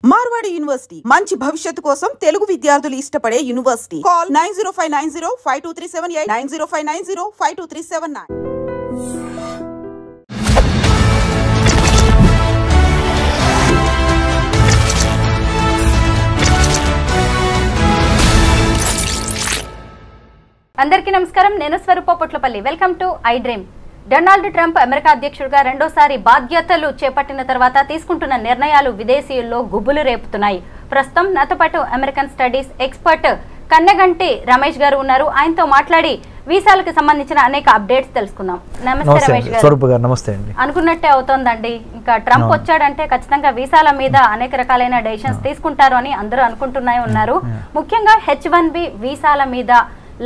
Marwadi university మంచి భవిష్యత్తు కోసం తెలుగు విద్యార్థులు ఇష్టపడే యూనివర్సిటీ. కాల్ 9059052378 9059052379. అందరికీ నమస్కారం. నేను Swaroopa Potlapalli. Welcome to I dream. Donald Trump America అధ్యక్షుడిగా రెండోసారి బాధ్యతలు చేపట్టిన తర్వాత తీసుకుంటున్న నిర్ణయాలు విదేశీయుల్లో గుబులు రేపుతున్నాయి. ప్రస్తుతం నాతో పాటు American studies expert Kanneganti Ramesh గారు ఉన్నారు. ఆయనతో మాట్లాడి వీసాలకు సంబంధించిన అనేక అప్డేట్స్ తెలుసుకుందాం. నమస్తే రమేష్ గారు. నమస్తే అండి. అనుకున్నట్టే అవుతోందండి. ఇంకా ట్రంప్ వచ్చాడంటే ఖచ్చితంగా వీసాల మీద అనేక రకాలైన డెసిషన్స్ తీసుకుంటారు అని అందరూ అనుకుంటూనే ఉన్నారు. ముఖ్యంగా H1B వీసాల మీద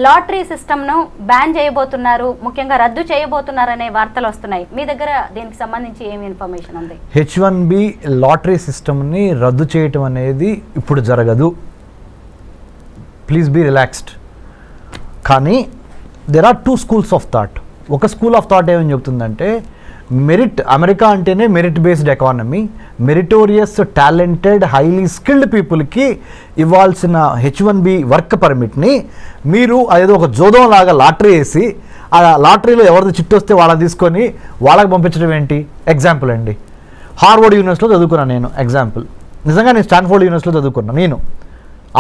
లాటరీ సిస్టమ్ ను బ్యాన్ చేయబోతున్నారు, ముఖ్యంగా రద్దు చేయబోతున్నారు అనే వార్తలు వస్తున్నాయి. మీ దగ్గర దీనికి సంబంధించి ఏమి ఇన్ఫర్మేషన్ ఉంది? H1B లాటరీ సిస్టమ్ని రద్దు చేయటం అనేది ఇప్పుడు జరగదు. Please be relaxed. కానీ there are 2 schools of thought. ఒక స్కూల్ ఆఫ్ థాట్ ఏమని చెప్తుందంటే, మెరిట్, అమెరికా అంటేనే merit based economy, meritorious talented highly skilled పీపుల్కి ఇవ్వాల్సిన H1B వర్క్ పర్మిట్ని మీరు అదేదో ఒక జోదం లాగా లాటరీ వేసి ఆ లాటరీలో ఎవరిది చిట్టు వస్తే వాళ్ళని తీసుకొని వాళ్ళకి పంపించడం ఏంటి? ఎగ్జాంపుల్ అండి, హార్వర్డ్ యూనివర్సిటీలో చదువుకున్నాను నేను. ఎగ్జాంపుల్, నిజంగా నేను స్టాన్ఫోర్డ్ యూనివర్సిటీలో చదువుకున్నాను. నేను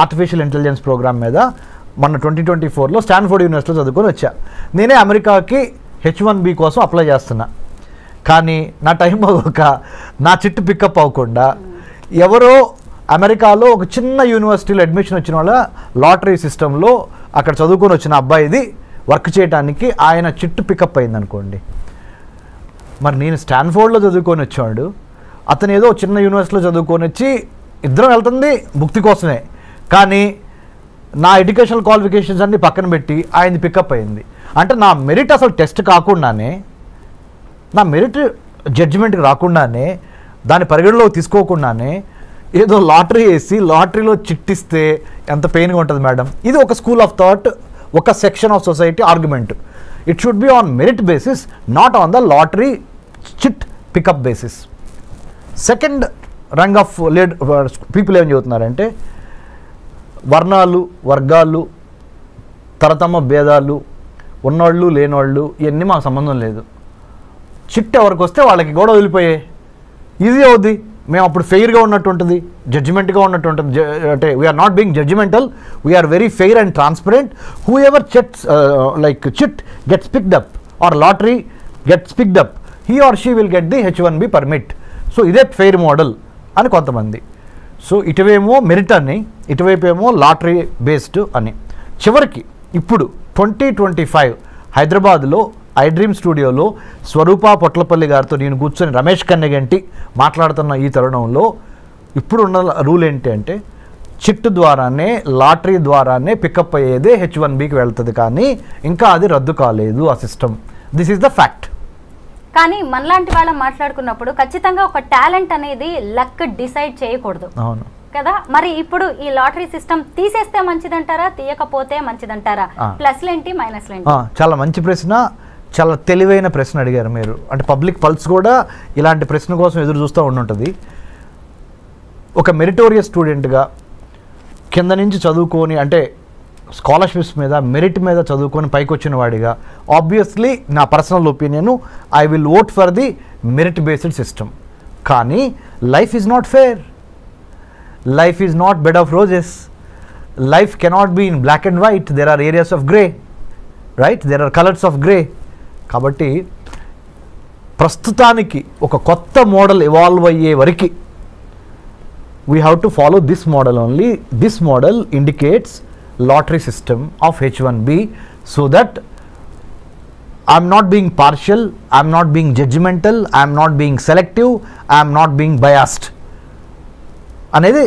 ఆర్టిఫిషియల్ ఇంటెలిజెన్స్ ప్రోగ్రామ్ మీద మొన్న 2024లో స్టాన్ఫోర్డ్ యూనివర్సిటీలో చదువుకొని వచ్చా. నేనే అమెరికాకి H1B కోసం అప్లై చేస్తున్నా. కానీ నా టైం అవ్వక నా చిట్టు పికప్ అవ్వకుండా ఎవరో అమెరికాలో ఒక చిన్న యూనివర్సిటీలో అడ్మిషన్ వచ్చిన వాళ్ళ లాటరీ సిస్టంలో అక్కడ చదువుకొని వచ్చిన అబ్బాయిది వర్క్ చేయడానికి ఆయన చిట్టు పికప్ అయింది అనుకోండి. మరి నేను స్టాన్ఫోర్డ్లో చదువుకొని వచ్చాడు, అతను ఏదో చిన్న యూనివర్సిటీలో చదువుకొని వచ్చి ఇద్దరం వెళ్తుంది భుక్తి కోసమే. కానీ నా ఎడ్యుకేషనల్ క్వాలిఫికేషన్స్ అన్ని పక్కన పెట్టి ఆయనది పికప్ అయింది. అంటే నా మెరిట్ అసలు టెస్ట్ కాకుండానే, నా మెరిట్ జడ్జిమెంట్కి రాకుండానే, దాని పరిగణలోకి తీసుకోకుండానే ఏదో లాటరీ వేసి లాటరీలో చిట్టిస్తే ఎంత పెయిన్గా ఉంటుంది మేడం. ఇది ఒక స్కూల్ ఆఫ్ థాట్, ఒక section of society argument. It should be on merit basis, not on the lottery chit pickup basis. Second rung of people ఏం చెబుతున్నారంటే, వర్ణాలు, వర్గాలు, తరతమ భేదాలు, ఉన్నోళ్ళు లేనోళ్ళు, ఇవన్నీ మాకు సంబంధం లేదు. చిట్ ఎవరికి వస్తే వాళ్ళకి కూడా వదిలిపోయాయి, ఈజీ అవుద్ది. మేము అప్పుడు ఫెయిర్గా ఉన్నట్టు ఉంటుంది, జడ్జిమెంట్గా ఉన్నట్టు ఉంటుంది. అంటే we're not being judgemental, we're very fair and transparent. Whoever like chit gets picked up or lottery gets picked up, he or she will get the H1B permit. So ఇదే fair model అని కొంతమంది. So ఇటువేమో merit అని, ఇటువైపు ఏమో lottery based అని. చివరికి ఇప్పుడు 2025 హైదరాబాద్లో ఐ డ్రీమ్ స్టూడియోలో స్వరూప పొట్లపల్లి గారితో నేను కూర్చొని రమేష్ కన్నెగంటి మాట్లాడుతున్న ఈ తరుణంలో ఇప్పుడున్న రూల్ ఏంటి అంటే, చిట్టు ద్వారానే, లాటరీ ద్వారానే పికప్ అయ్యేదే H1Bకి వెళ్తుంది. కానీ ఇంకా అది రద్దు కాలేదు ఆ system. This is the fact. కానీ మనలాంటి వాళ్ళం మాట్లాడుకున్నప్పుడు ఖచ్చితంగా ఒక టాలెంట్ అనేది లక్ డిసైడ్ చేయకూడదు. అవును కదా. మరి ఇప్పుడు ఈ లాటరీ సిస్టమ్ తీసేస్తే మంచిదంటారా, తీయకపోతే మంచిదంటారా? ప్లస్లు ఏంటి, మైనస్లు ఏంటి? చాలా మంచి ప్రశ్న, చాలా తెలివైన ప్రశ్న అడిగారు మీరు. అంటే పబ్లిక్ పల్స్ కూడా ఇలాంటి ప్రశ్న కోసం ఎదురు చూస్తూ ఉండుంటుంది. ఒక మెరిటోరియస్ స్టూడెంట్గా కింద నుంచి చదువుకొని, అంటే స్కాలర్షిప్స్ మీద, మెరిట్ మీద చదువుకొని పైకి వచ్చిన వాడిగా, ఆబ్వియస్లీ నా personal opinion, I will vote for the merit based system. కానీ life is not fair. Life is not bed of roses. Life cannot be in black and white. There are areas of grey, right? There are colors of grey. కాబట్టి ప్రస్తుతానికి ఒక కొత్త model evolve అయ్యే వరకు we have to follow this model only. This model indicates lottery system of H1B, so that I'm not being partial, I'm not being judgmental, I'm not being selective, I'm not being biased అనేది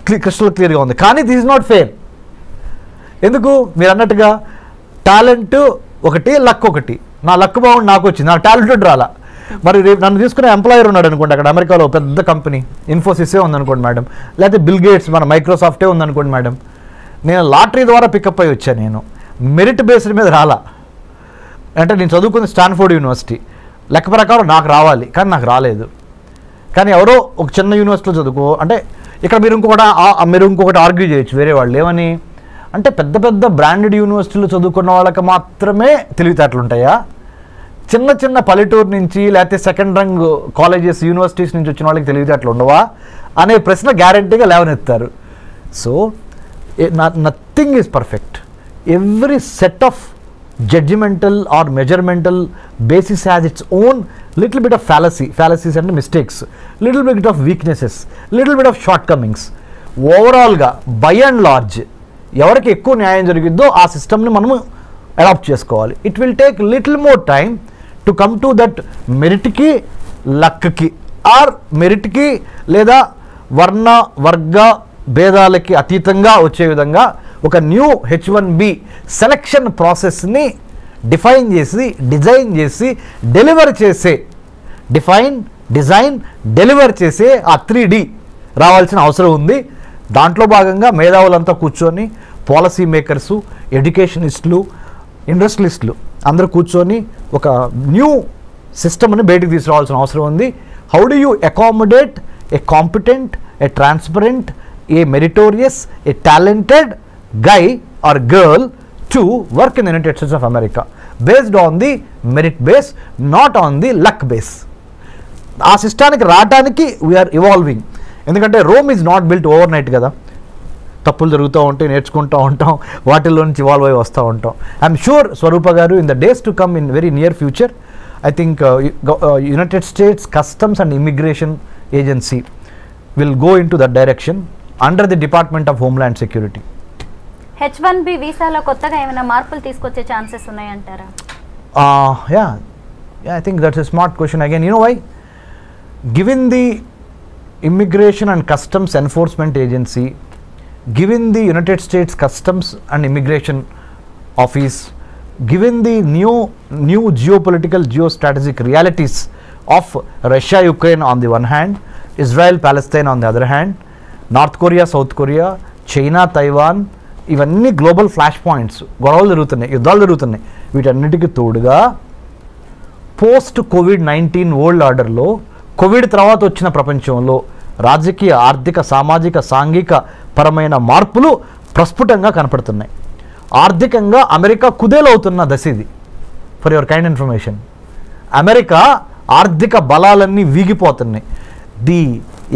crystal క్లియర్గా ఉంది. కానీ this is not fair. ఎందుకు? మీరు అన్నట్టుగా talent ఒకటి, luck ఒకటి. నా లక్ బాగుండి నాకు వచ్చింది, నాకు టాలెంటెడ్ రాలా. మరి రేపు నన్ను తీసుకునే ఎంప్లాయర్ ఉన్నాడు అనుకోండి, అక్కడ అమెరికాలో పెద్ద కంపెనీ ఇన్ఫోసిసే ఉందనుకోండి మేడం, లేకపోతే బిల్ గేట్స్ మన మైక్రోసాఫ్టే ఉందనుకోండి మేడం. నేను లాటరీ ద్వారా పికప్ అయ్యి వచ్చాను, నేను మెరిట్ బేస్డ్ మీద రాలా. అంటే నేను చదువుకుంది స్టాన్ఫోర్డ్ యూనివర్సిటీ, లెక్క ప్రకారం నాకు రావాలి, కానీ నాకు రాలేదు. కానీ ఎవరో ఒక చిన్న యూనివర్సిటీలో చదువుకో, అంటే ఇక్కడ మీరు ఇంకొకటి ఆర్గ్యూ చేయొచ్చు వేరే వాళ్ళు ఏమని అంటే పెద్ద పెద్ద బ్రాండెడ్ యూనివర్సిటీలు చదువుకున్న వాళ్ళకి మాత్రమే తెలివితేటలు ఉంటాయా, చిన్న చిన్న పల్లెటూరు నుంచి లేకపోతే సెకండ్ రంగ్ కాలేజెస్ యూనివర్సిటీస్ నుంచి వచ్చిన వాళ్ళకి తెలివితేటలు ఉండవా అనే ప్రశ్న గ్యారంటీగా లేవనెత్తారు. So nothing is perfect. Every set of judgmental or measuremental basis has its own little bit of fallacies and mistakes, little bit of weaknesses, little bit of shortcomings. Overall ga by and large evariki ekku nyayam jarigiddo aa system ni manamu adopt chesukovali. It will take little more time to come to that merit ki luck ki or merit ki leda varna varga భేదాలకి అతీతంగా వచ్చే విధంగా ఒక new H1B selection ప్రాసెస్ని define చేసి design చేసి deliver చేసే deliver చేసే ఆ 3D రావాల్సిన అవసరం ఉంది. దాంట్లో భాగంగా మేధావులంతా కూర్చొని పాలసీ మేకర్సు, ఎడ్యుకేషనిస్టులు, ఇండస్ట్రియలిస్టులు అందరూ కూర్చొని ఒక న్యూ సిస్టమ్ని బయటకు తీసుకురావాల్సిన అవసరం ఉంది. How do you accommodate A competent, A transparent, a meritorious, a talented guy or girl to work in the United States of America based on the merit base, not on the luck base. ఆ సిస్టానికి రావడానికి we are evolving. ఎందుకంటే Rome is not built over night కదా, తప్పులు జరుగుతూ ఉంటాయి, నేర్చుకుంటూ ఉంటాం, వాటిల్లో నుంచి ఇవాల్వ్ అయి వస్తూ ఉంటాం. ఐఎమ్ షూర్ స్వరూప గారు in the days to come in very near future I think United states customs and immigration agency will go into that direction under the Department of Homeland Security. H1B వీసాలో కొత్తగా ఏమైనా మార్పులు తీసుకొచ్చే chances ఉన్నాయంటారా? Yeah, I think that's a smart question again. You know why? Given the Immigration and Customs Enforcement Agency, given the United States Customs and Immigration Office, given the new geopolitical geostrategic realities of Russia Ukraine on the one hand, Israel Palestine on the other hand, north Korea, south Korea, China, Taiwan, ఇవన్నీ global flash points, గొడవలు జరుగుతున్నాయి, యుద్ధాలు జరుగుతున్నాయి. వీటన్నిటికీ తోడుగా post COVID-19 world ఆర్డర్లో Covid తర్వాత వచ్చిన ప్రపంచంలో రాజకీయ, ఆర్థిక, సామాజిక, సాంఘిక పరమైన మార్పులు ప్రస్ఫుటంగా కనపడుతున్నాయి. ఆర్థికంగా అమెరికా కుదేలవుతున్న దశ ఇది. For your kind information, America ఆర్థిక బలాలన్నీ వీగిపోతున్నాయి. The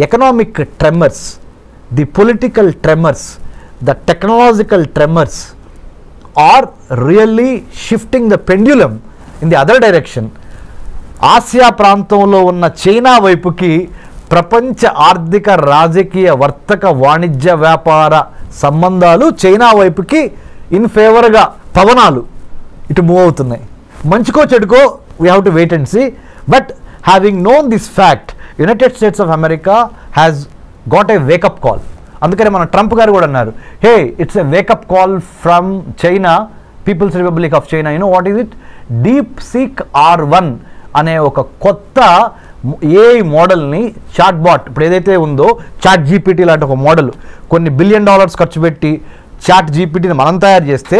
economic tremors, the political tremors, the technological tremors are really shifting the pendulum in the other direction. Asia ప్రాంతంలో ఉన్న చైనా వైపుకి ప్రపంచ ఆర్థిక, రాజకీయ, వర్తక, వాణిజ్య, వ్యాపార సంబంధాలు చైనా వైపుకి ఇన్ ఫేవర్గా పవనాలు ఇటు మూవ్ అవుతున్నాయి. మంచికో చెడుకో we have to wait and see. But having known this fact, United States of America has got a wake up call. అందుకని మన ట్రంప్ గారు కూడా అన్నారు, hey it's a wake up call from China, People's Republic of China. You know what is it? DeepSeek R1 అనే ఒక కొత్త AI మోడల్ని, chat bot ఇప్పుడు ఏదైతే ఉందో చాట్ జీపీటీ లాంటి ఒక మోడల్, కొన్ని $1 బిలియన్ ఖర్చు పెట్టి చాట్ జీపీటీని మనం తయారు చేస్తే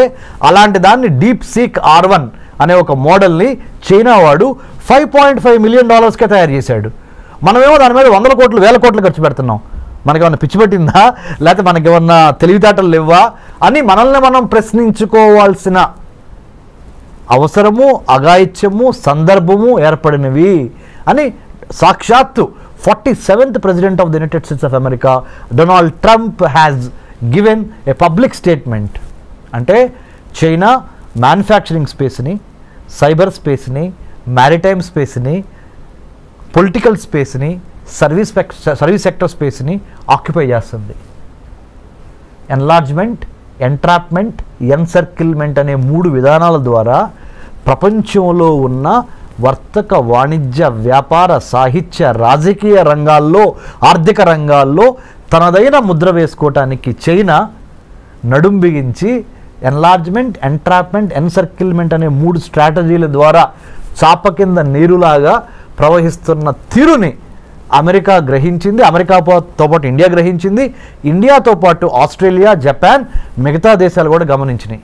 అలాంటి దాన్ని DeepSeek R1 అనే ఒక మోడల్ని చైనా వాడు $5.5 మిలియన్ తయారు చేశాడు. మనమేమో దాని మీద 100 కోట్లు 1000 కోట్లు ఖర్చు పెడుతున్నాం. మనకేమన్నా పిచ్చి పట్టిందా, లేకపోతే మనకేమన్నా తెలివితేటలు లేవా అని మనల్ని మనం ప్రశ్నించుకోవాల్సిన అవసరము, అఘాయిత్యము, సందర్భము ఏర్పడినవి అని సాక్షాత్తు 47th president of the United States of America Donald Trump has given a public statement. అంటే చైనా మ్యానుఫ్యాక్చరింగ్ స్పేస్ని, సైబర్ స్పేస్ని, మ్యారిటైమ్ స్పేస్ని, పొలిటికల్ స్పేస్ని, సర్వీస్ సెక్టర్ స్పేస్ని ఆక్యుపై చేస్తుంది. ఎన్లార్జ్మెంట్, ఎంట్రాప్మెంట్, ఎన్సర్కిల్మెంట్ అనే 3 విధానాల ద్వారా ప్రపంచంలో ఉన్న వర్తక, వాణిజ్య, వ్యాపార, సాహిత్య, రాజకీయ రంగాల్లో, ఆర్థిక రంగాల్లో తనదైన ముద్ర వేసుకోవటానికి చైనా నడుం బిగించి ఎన్లార్జ్మెంట్, ఎంట్రాప్మెంట్, ఎన్సర్కిల్మెంట్ అనే 3 స్ట్రాటజీల ద్వారా చాప కింద నీరులాగా ప్రవహిస్తున్న తీరుని అమెరికా గ్రహించింది. అమెరికాతో పాటు ఇండియా గ్రహించింది. ఇండియాతో పాటు ఆస్ట్రేలియా, జపాన్, మిగతా దేశాలు కూడా గమనించినాయి.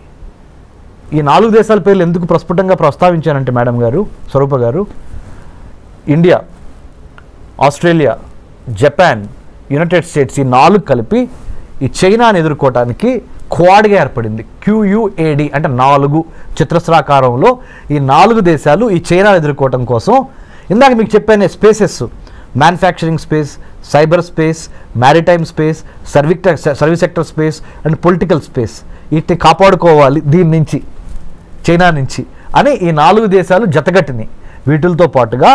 ఈ 4 దేశాల పేర్లు ఎందుకు ప్రస్ఫుటంగా ప్రస్తావించానంటే మేడం గారు, స్వరూప గారు, India, Australia, Japan, United states ఈ 4 కలిపి ఈ చైనాని ఎదుర్కోవటానికి క్వాడ్గా ఏర్పడింది. QUAD అంటే 4 చతురస్రాకారంలో ఈ 4 దేశాలు ఈ చైనాని ఎదుర్కోవటం కోసం ఇందాక మీకు చెప్పాను spaces, manufacturing space, cyber space, maritime space, service sector space and political space, వీటిని కాపాడుకోవాలి దీని నుంచి, చైనా నుంచి అని ఈ 4 దేశాలు జతగట్టినాయి. వీటితో పాటుగా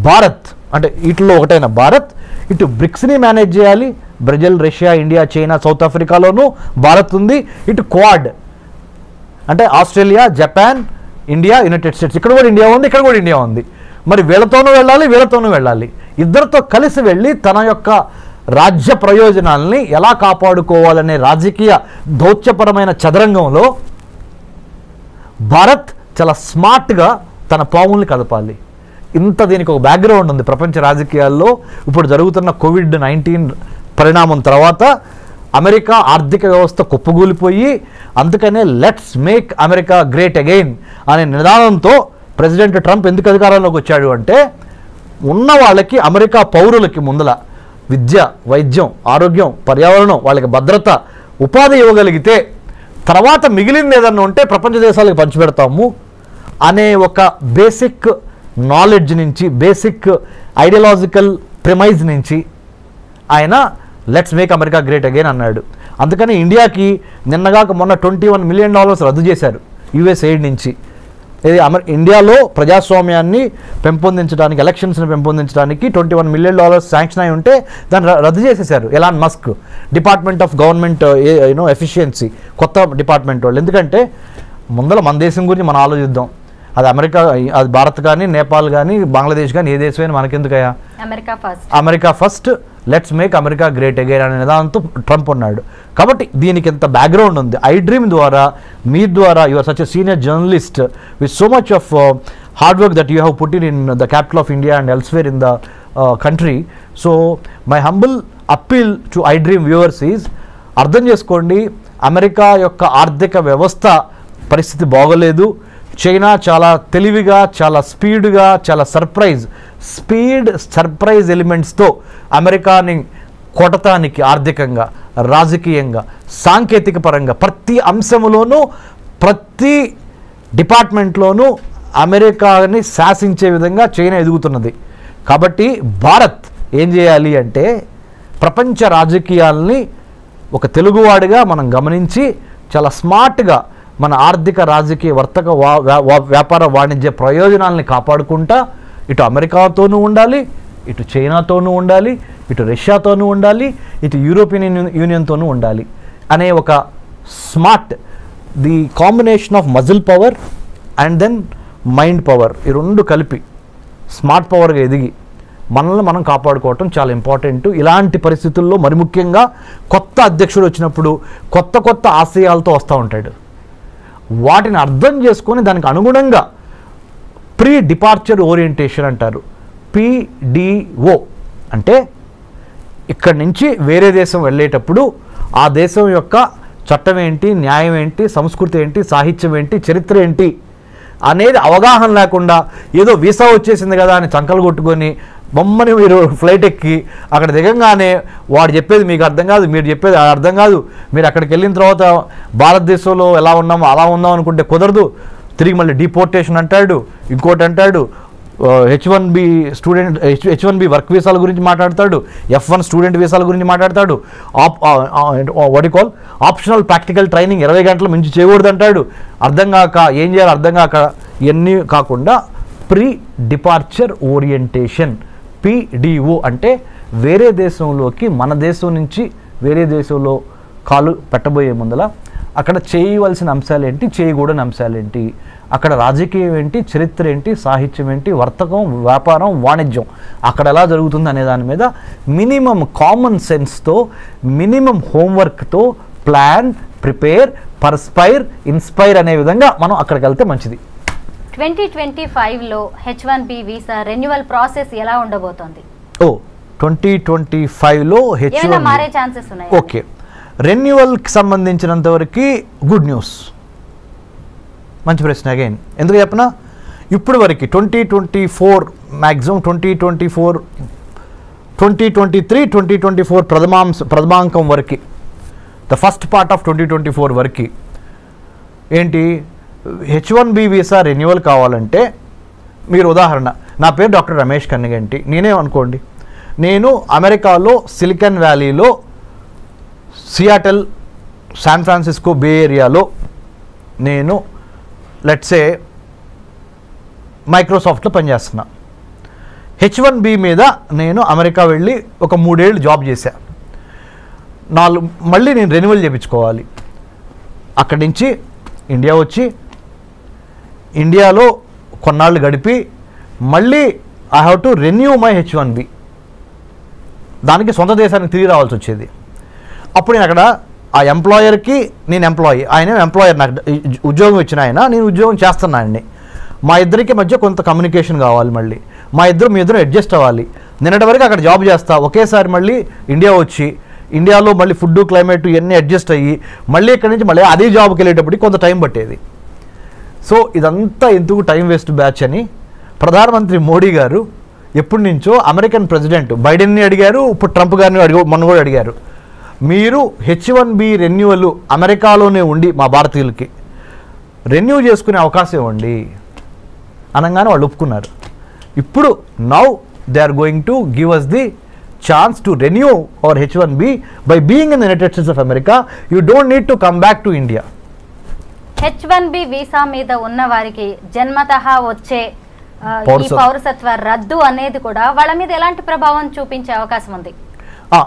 భారత్ అంటే వీటిలో ఒకటైన భారత్ ఇటు బ్రిక్స్ని మేనేజ్ చేయాలి. Brazil, Russia, India, China, South ఆఫ్రికాలోనూ భారత్ ఉంది. ఇటు క్వాడ్ అంటే Australia, Japan, India, United States, ఇక్కడ కూడా ఇండియా ఉంది, ఇక్కడ కూడా ఇండియా ఉంది. మరి వీళ్ళతోనూ వెళ్ళాలి, వీళ్ళతోనూ వెళ్ళాలి. ఇద్దరితో కలిసి వెళ్ళి తన యొక్క రాజ్య ప్రయోజనాల్ని ఎలా కాపాడుకోవాలనే రాజకీయ దౌత్యపరమైన చదరంగంలో భారత్ చాలా స్మార్ట్గా తన పావుల్ని కదపాలి. ఇంత దీనికి ఒక బ్యాక్గ్రౌండ్ ఉంది ప్రపంచ రాజకీయాల్లో. ఇప్పుడు జరుగుతున్న COVID-19 పరిణామం తర్వాత అమెరికా ఆర్థిక వ్యవస్థ కుప్పగూలిపోయి, అందుకనే let's make America great again అనే నినాదంతో ప్రెసిడెంట్ ట్రంప్ ఎందుకు అధికారంలోకి వచ్చాడు అంటే, ఉన్న వాళ్ళకి అమెరికా పౌరులకి ముందల విద్య, వైద్యం, ఆరోగ్యం, పర్యావరణం, వాళ్ళకి భద్రత, ఉపాధి ఇవ్వగలిగితే తర్వాత మిగిలింది ఏదన్నా ఉంటే ప్రపంచ దేశాలకు పంచిపెడతాము అనే ఒక బేసిక్ నాలెడ్జ్ నుంచి, బేసిక్ ఐడియాలజికల్ ప్రిమైజ్ నుంచి ఆయన let's make America great again అన్నాడు. అందుకని ఇండియాకి నిన్నగాక మొన్న $21 మిలియన్ రద్దు చేశారు యుఎస్ ఎయిడ్ నుంచి. ఇది ఇండియాలో ప్రజాస్వామ్యాన్ని పెంపొందించడానికి, ఎలక్షన్స్ని పెంపొందించడానికి $21 మిలియన్ శాంక్షన్ అయి ఉంటే దాన్ని రద్దు చేసేశారు Elon Musk, department of government efficiency, కొత్త డిపార్ట్మెంట్ వాళ్ళు. ఎందుకంటే ముందర మన దేశం గురించి మనం ఆలోచిద్దాం. అది అమెరికా, అది భారత్ కానీ, నేపాల్ కానీ, బంగ్లాదేశ్ కానీ, ఏ దేశమైనా మనకెందుకయ్యా, America first, let's make America great again అనే నిదానంతో ట్రంప్ ఉన్నాడు. కాబట్టి దీనికి ఎంత బ్యాక్గ్రౌండ్ ఉంది. ఐ డ్రీమ్ ద్వారా, మీ ద్వారా, you are such a senior journalist with so much of hard work that you have put in the capital of India and elsewhere in the country. So my humble appeal to I dream viewers is, అర్థం చేసుకోండి, America యొక్క ఆర్థిక వ్యవస్థ పరిస్థితి బాగోలేదు. China చాలా తెలివిగా, చాలా స్పీడ్గా, చాలా సర్ప్రైజ్ ఎలిమెంట్స్తో అమెరికాని కొట్టడానికి ఆర్థికంగా, రాజకీయంగా, సాంకేతిక పరంగా ప్రతి అంశంలోనూ, ప్రతి డిపార్ట్మెంట్లోనూ అమెరికాని శాసించే విధంగా చైనా ఎదుగుతున్నది. కాబట్టి భారత్ ఏం చేయాలి అంటే, ప్రపంచ రాజకీయాల్ని ఒక తెలుగువాడిగా మనం గమనించి చాలా స్మార్ట్గా మన ఆర్థిక, రాజకీయ, వర్తక, వ్యాపార, వాణిజ్య ప్రయోజనాలని కాపాడుకుంటా ఇటు అమెరికాతోనూ ఉండాలి, ఇటు చైనాతోనూ ఉండాలి, ఇటు రష్యాతోనూ ఉండాలి, ఇటు యూరోపియన్ యూనియన్తోనూ ఉండాలి అనే ఒక smart, the combination of muscle power and then mind power, ఈ రెండు కలిపి స్మార్ట్ పవర్గా ఎదిగి మనల్ని మనం కాపాడుకోవటం చాలా ఇంపార్టెంట్. ఇలాంటి పరిస్థితుల్లో మరి ముఖ్యంగా కొత్త అధ్యక్షుడు వచ్చినప్పుడు కొత్త ఆశయాలతో వస్తూ ఉంటాడు. వాటిని అర్థం చేసుకొని దానికి అనుగుణంగా ప్రీ డిపార్చర్ ఓరియంటేషన్ అంటారు, PDO అంటే ఇక్కడి నుంచి వేరే దేశం వెళ్ళేటప్పుడు ఆ దేశం యొక్క చట్టం ఏంటి, న్యాయం ఏంటి, సంస్కృతి ఏంటి, సాహిత్యం ఏంటి, చరిత్ర ఏంటి అనేది అవగాహన లేకుండా ఏదో వీసా వచ్చేసింది కదా అని చంకలు కొట్టుకొని బొమ్మని మీరు ఫ్లైట్ ఎక్కి అక్కడ దిగంగానే వాడు చెప్పేది మీకు అర్థం కాదు, మీరు చెప్పేది అర్థం కాదు, మీరు అక్కడికి వెళ్ళిన తర్వాత భారతదేశంలో ఎలా ఉన్నామో అలా ఉందాం అనుకుంటే కుదరదు, తిరిగి మళ్ళీ డిపోర్టేషన్ అంటాడు, ఇంకోటి అంటాడు, H1B వర్క్ వీసాల గురించి మాట్లాడతాడు, F1 స్టూడెంట్ వీసాల గురించి మాట్లాడతాడు, ఆప్షనల్ ప్రాక్టికల్ ట్రైనింగ్ 20 గంటల మించి చేయకూడదు అంటాడు. అర్థం కాక ఏం చేయాలో అర్థం కాక ఇవన్నీ కాకుండా ప్రీ డిపార్చర్ ఓరియంటేషన్, PDO అంటే వేరే దేశంలోకి మన దేశం నుంచి వేరే దేశంలో కాలు పెట్టబోయే ముందల అక్కడ చేయవలసిన అంశాలు ఏంటి, చేయకూడని అంశాలు ఏంటి, అక్కడ రాజకీయం ఏంటి, చరిత్ర ఏంటి, సాహిత్యం ఏంటి, వర్తకం, వ్యాపారం, వాణిజ్యం అక్కడ ఎలా జరుగుతుంది అనే దాని మీద మినిమం కామన్ సెన్స్తో, మినిమం హోంవర్క్తో ప్లాన్, ప్రిపేర్, పర్స్పైర్, ఇన్స్పైర్ అనే విధంగా మనం అక్కడికి వెళ్తే మంచిది. 2025లో H1B వీసా రెన్యువల్ ప్రాసెస్ ఎలా ఉండబోతోంది? 2025లో H1B మారే ఛాన్సెస్ ఉన్నాయి. ఓకే, రెన్యువల్కి సంబంధించినంత వరకు గుడ్ న్యూస్. మంచి ప్రశ్న. అగైన్ ఎందుకు చెప్పనా, ఇప్పుడు వరకు 2024 మ్యాక్సిమం 2024 2023-2024 ప్రథమాంకం వరకు, ద ఫస్ట్ పార్ట్ ఆఫ్ 2024 వరకు ఏంటి, H1B వీసా రెన్యువల్ కావాలంటే మీరు ఉదాహరణ, నా పేరు డాక్టర్ రమేష్ కన్నిగంటి, నేనే అనుకోండి, నేను అమెరికాలో సిలికాన్ వ్యాలీలో సియాటల్, శాన్ ఫ్రాన్సిస్కో, బే ఏరియాలో నేను లెట్సే మైక్రోసాఫ్ట్లో పనిచేస్తున్నా. H1B మీద నేను అమెరికా వెళ్ళి ఒక 3 ఏళ్ళు జాబ్ చేశా. మళ్ళీ నేను రెన్యువల్ చేయించుకోవాలి. అక్కడి నుంచి ఇండియా వచ్చి ఇండియాలో కొన్నాళ్ళు గడిపి మళ్ళీ I have to renew my H1B. దానికి సొంత దేశానికి తిరిగి రావాల్సి వచ్చేది. అప్పుడు నేను అక్కడ ఆ ఎంప్లాయర్కి, నేను ఎంప్లాయీ, ఆయన ఎంప్లాయర్, నాకు ఉద్యోగం ఇచ్చిన ఆయన, నేను ఉద్యోగం చేస్తున్నానండి. మా ఇద్దరికి మధ్య కొంత కమ్యూనికేషన్ కావాలి. మళ్ళీ మీ ఇద్దరు అడ్జస్ట్ అవ్వాలి. నిన్నటి వరకు అక్కడ జాబ్ చేస్తా, ఒకేసారి మళ్ళీ ఇండియా వచ్చి ఇండియాలో మళ్ళీ ఫుడ్, క్లైమేట్ ఇవన్నీ అడ్జస్ట్ అయ్యి మళ్ళీ ఇక్కడి నుంచి మళ్ళీ అదే జాబ్కి వెళ్ళేటప్పటికి కొంత టైం పట్టేది. సో ఇదంతా ఎందుకు టైం వేస్ట్ బ్యాచ్ అని ప్రధానమంత్రి మోడీ గారు ఎప్పటి నుంచో అమెరికన్ ప్రెసిడెంట్ బైడెన్ని అడిగారు, ఇప్పుడు ట్రంప్ గారిని మొన్న కూడా అడిగారు, మీరు H1B రెన్యువల్ అమెరికాలోనే ఉండి మా భారతీయులకి రెన్యూ చేసుకునే అవకాశం ఇవ్వండి అనగానే వాళ్ళు ఒప్పుకున్నారు. ఇప్పుడు now they are going to give us the chance to renew our H1B by being in the United States of America. You don't need to come back to India. H1B visa మీద ఉన్న వారికి జన్మతహా వచ్చే ఈ పౌరసత్వ రద్దు అనేది కూడా వాళ్ళ మీద ఎలాంటి ప్రభావం చూపించే అవకాశం ఉంది?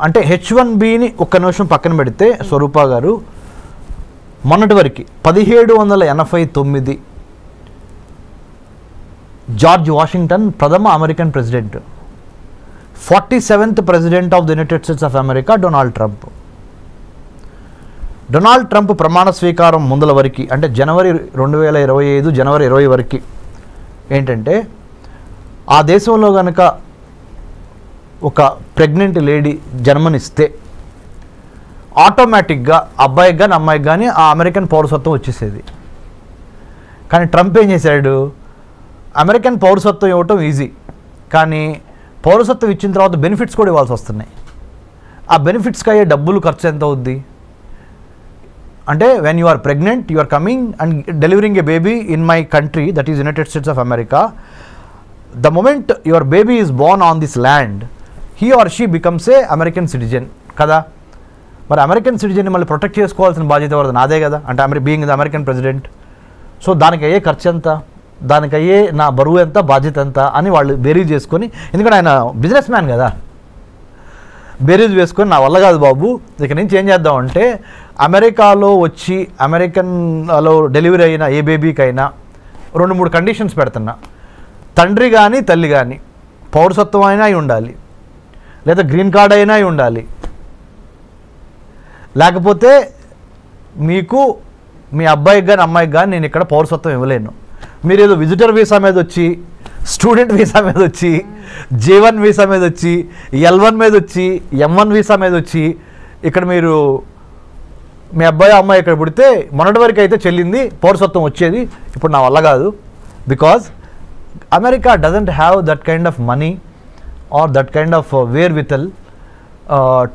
అంటే H1Bని ఒక్క నిమిషం పక్కన పెడితే స్వరూప గారు, మొన్నటి వరకు 1789 జార్జ్ వాషింగ్టన్ ప్రథమ American president, 47th president of the United States of America Donald Trump. Donald Trump ప్రమాణ స్వీకారం ముందల వరకు, అంటే జనవరి 2025 జనవరి 20 వరకు ఏంటంటే, ఆ దేశంలో కనుక ఒక ప్రెగ్నెంట్ లేడీ జన్మనిస్తే ఆటోమేటిక్గా అబ్బాయికి కానీ అమ్మాయికి కానీ ఆ అమెరికన్ పౌరసత్వం వచ్చేసేది. కానీ ట్రంప్ ఏం చేశాడు, అమెరికన్ పౌరసత్వం ఇవ్వటం ఈజీ, కానీ పౌరసత్వం ఇచ్చిన తర్వాత బెనిఫిట్స్ కూడా ఇవ్వాల్సి వస్తున్నాయి. ఆ బెనిఫిట్స్కి అయ్యే డబ్బులు ఖర్చు ఎంత అవుద్ది అంటే, when you are pregnant, you are coming and delivering a baby in my country, that is United States of America. The moment your baby is born on this land, he or she becomes a American citizen కదా. మరి American సిటిజన్ని మళ్ళీ protect చేసుకోవాల్సిన బాధ్యత ఎవరిది? నాదే కదా, అంటే being the American president. So దానికి అయ్యే ఖర్చు ఎంత, దానికి అయ్యే నా బరువు ఎంత, బాధ్యత ఎంత అని వాళ్ళు బేరీజ్ చేసుకొని, ఎందుకంటే ఆయన బిజినెస్ మ్యాన్ కదా, బేరీజ్ వేసుకొని నా వల్ల కాదు బాబు, ఇక నుంచి ఏం చేద్దామంటే అమెరికాలో వచ్చి అమెరికన్లో డెలివరీ అయిన ఏ బేబీకైనా 2-3 కండిషన్స్ పెడుతున్నా. తండ్రి కానీ తల్లి కానీ పౌరసత్వం అయినా అయి ఉండాలి, లేదా గ్రీన్ కార్డ్ అయినా అయి ఉండాలి, లేకపోతే మీకు మీ అబ్బాయికి కానీ అమ్మాయికి కానీ నేను ఇక్కడ పౌరసత్వం ఇవ్వలేను. మీరు ఏదో విజిటర్ వీసా మీద వచ్చి, స్టూడెంట్ వీసా మీద వచ్చి, J1 వీసా మీద వచ్చి, L1 మీద వచ్చి, M1 వీసా మీద వచ్చి ఇక్కడ మీరు మీ అబ్బాయి అమ్మాయి ఇక్కడ పుడితే మొన్నటి వరకు అయితే చెల్లింది, పౌరసత్వం వచ్చేది, ఇప్పుడు నా వల్ల కాదు. Because America doesn't have that kind of money or that kind of wherewithal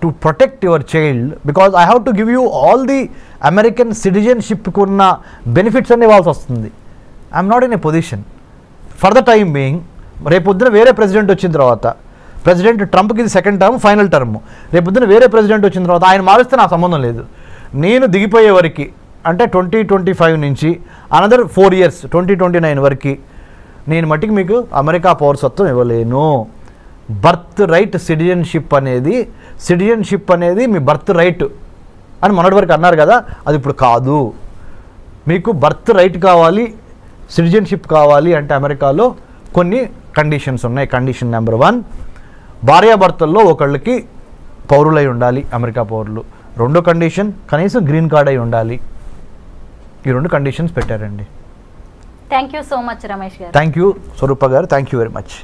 to protect your child, because I have to give you all the American సిటిజన్షిప్కి ఉన్న బెనిఫిట్స్ అన్నీ ఇవ్వాల్సి వస్తుంది. I'm not in a position for the time being. రేపొద్దున వేరే president వచ్చిన తర్వాత, president ట్రంప్కి ఇది సెకండ్ టర్మ్, ఫైనల్ టర్మ్, రేపొద్దున వేరే ప్రెసిడెంట్ వచ్చిన తర్వాత ఆయన మారిస్తే నాకు సంబంధం లేదు. నేను దిగిపోయే వరకు, అంటే 2025 నుంచి అనదర్ 4 years 2029 వరకు నేను మట్టికి మీకు అమెరికా పౌరసత్వం ఇవ్వలేను. బర్త్ రైట్ సిటిజన్షిప్ అనేది మీ బర్త్ రైట్ అని మొన్నటి వరకు అన్నారు కదా, అది ఇప్పుడు కాదు. మీకు బర్త్ రైట్ కావాలి, సిటిజన్షిప్ కావాలి అంటే అమెరికాలో కొన్ని కండిషన్స్ ఉన్నాయి. కండిషన్ నెంబర్ 1, భార్యాభర్తల్లో ఒకళ్ళకి పౌరులై ఉండాలి, అమెరికా పౌరులు. రెండో కండిషన్, కనీసం గ్రీన్ కార్డ్ అయి ఉండాలి. ఈ 2 కండిషన్స్ పెట్టారండి. Thank you so much Ramesh garu. Thank you స్వరూప గారు, థ్యాంక్ యూ వెరీ మచ్.